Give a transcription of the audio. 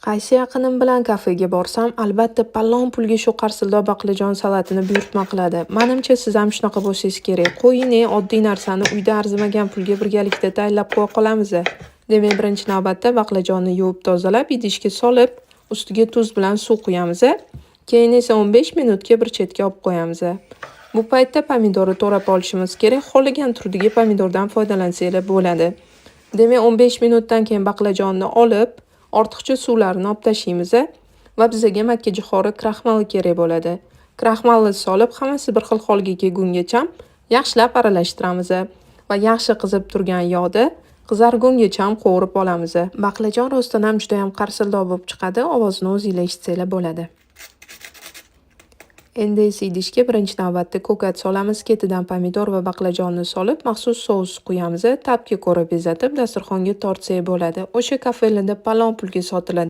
Qaysi yaqinim bilan kafega borsam, albatta palon pulga shu qarsillab baqlajon salatini buyurtma qiladi. Menimcha siz ham shunaqa bo'lsangiz kerak. Qo'ying, oddiy narsani uyda arzimagan pulga birgalikda tayyorlab qo'ya qolamiz. Demak, birinchi navbatda baqlajonni yuvib tozalab, idishga solib, ustiga tuz bilan suv quyamiz. Keyin esa 15 minutga bir chetga olib qo'yamiz. Bu paytda pomidorni to'rab olishimiz kerak. Xohlagan turdagi pomidordan foydalansanglar bo'ladi. Demak, 15 minutdan keyin baqlajonni olib, ortiqcha suvlarini olib tashlaymiz va bizga makkajo'xori kraxmali kerak bo'ladi. Kraxmalni solib, hammasi bir xil holga kelgungacha yaxshilab aralashtiramiz va yaxshi qizib turgan yog'da qizargungacha qovurib olamiz. Baqlajon rostdan ham juda ham qarsillab bo'lib chiqadi. Ovozini o'zingizlar eshitsanglar bo'ladi. Endi esa idishga birinchi navbatda ko'kat solamiz, ketidan pomidor va baqlajonni solib, maxsus sous quyamiz. Ta'bga ko'ra bezatib, dasturxonga tortsak bo'ladi. O'sha kafelarda palon pulga sotiladi.